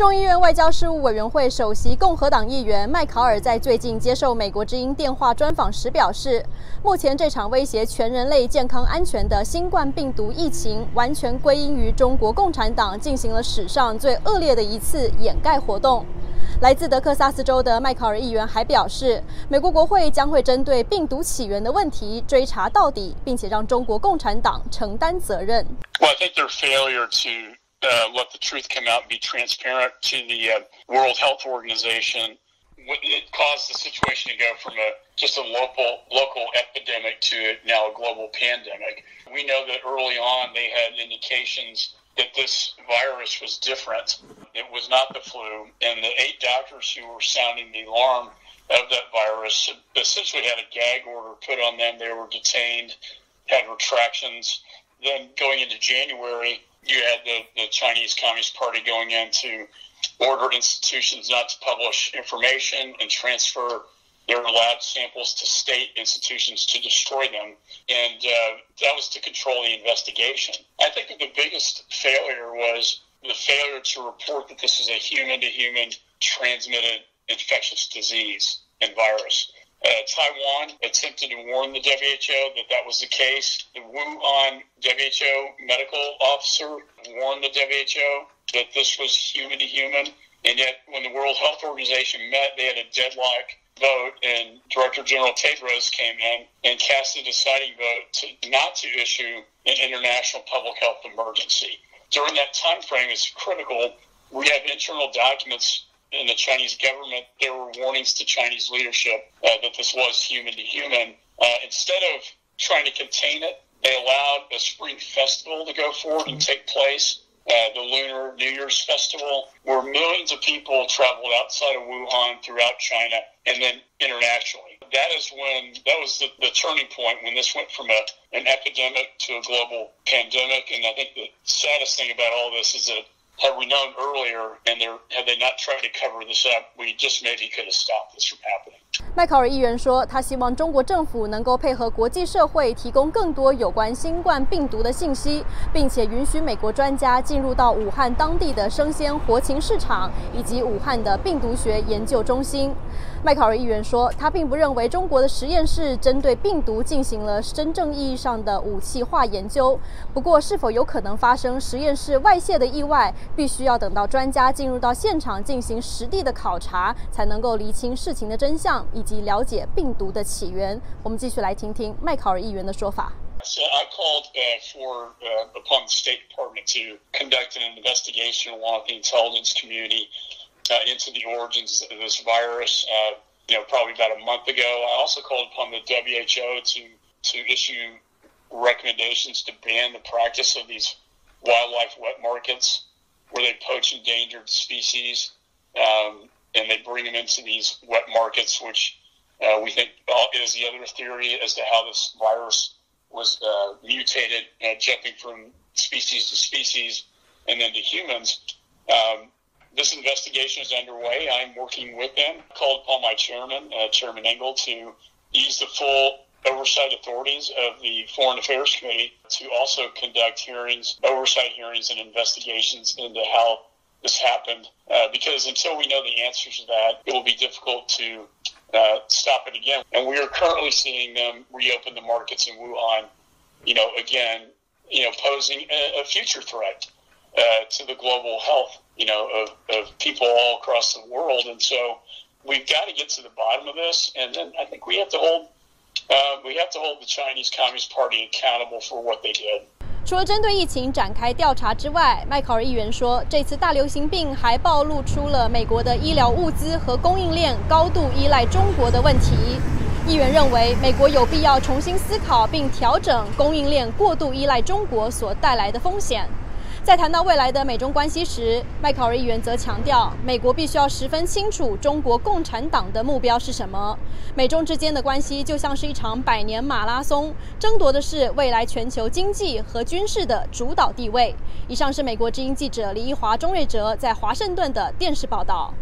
众议院外交事务委员会首席共和党议员麦考尔在最近接受美国之音电话专访时表示，目前这场威胁全人类健康安全的新冠病毒疫情，完全归因于中国共产党进行了史上最恶劣的一次掩盖活动。来自德克萨斯州的麦考尔议员还表示，美国国会将会针对病毒起源的问题追查到底，并且让中国共产党承担责任。Well, I think their failure to let the truth come out and be transparent to the World Health Organization, it caused the situation to go from just a local epidemic to now a global pandemic. We know that early on they had indications that this virus was different. It was not the flu, and the 8 doctors who were sounding the alarm of that virus essentially had a gag order put on them. They were detained, had retractions. Then going into January, you had the Chinese Communist Party going in to order institutions not to publish information and transfer their lab samples to state institutions to destroy them. And that was to control the investigation. I think that the biggest failure was the failure to report that this is a human-to-human transmitted infectious disease and virus. Taiwan attempted to warn the WHO that that was the case. The Wuhan WHO medical officer warned the WHO that this was human-to-human. And yet, when the World Health Organization met, they had a deadlock vote, and Director General Tedros came in and cast a deciding vote not to issue an international public health emergency. During that time frame, it's critical. We have internal documents in the Chinese government. There were warnings to Chinese leadership that this was human-to-human. Instead of trying to contain it, they allowed a spring festival to go forward and take place. The Lunar New Year's Festival, where millions of people traveled outside of Wuhan, throughout China, and then internationally. That was the turning point when this went from an epidemic to a global pandemic. And I think the saddest thing about all this is that had we known earlier and had they not tried to cover this up, we just maybe could have stopped this from happening. 麦考尔议员说，他希望中国政府能够配合国际社会，提供更多有关新冠病毒的信息，并且允许美国专家进入到武汉当地的生鲜活禽市场以及武汉的病毒学研究中心。麦考尔议员说，他并不认为中国的实验室针对病毒进行了真正意义上的武器化研究。不过，是否有可能发生实验室外泄的意外，必须要等到专家进入到现场进行实地的考察，才能够厘清事情的真相以及了解病毒的起源。我们继续来听听麦考尔议员的说法。So I called upon the State Department to conduct an investigation along with the intelligence community into the origins of this virus. Probably about a month ago. I also called upon the WHO to issue recommendations to ban the practice of these wildlife wet markets, where they poach endangered species and they bring them into these wet markets, which we think is the other theory as to how this virus was mutated, jumping from species to species and then to humans. This investigation is underway. I'm working with them. I called upon my chairman, Chairman Engel, to use the full oversight authorities of the Foreign Affairs Committee to also conduct oversight hearings and investigations into how this happened. Because until we know the answers to that, it will be difficult to stop it again. And we are currently seeing them reopen the markets in Wuhan, again, posing a future threat to the global health, of people all across the world. And so we've got to get to the bottom of this. And then I think we have to hold the Chinese Communist Party accountable for what they did. 除了针对疫情展开调查之外，麦考尔议员说，这次大流行病还暴露出了美国的医疗物资和供应链高度依赖中国的问题。议员认为，美国有必要重新思考并调整供应链过度依赖中国所带来的风险。在谈到未来的美中关系时，麦考尔议员则强调，美国必须要十分清楚中国共产党的目标是什么。美中之间的关系就像是一场100年马拉松，争夺的是未来全球经济和军事的主导地位。以上是美国之音记者李一华、钟瑞哲在华盛顿的电视报道。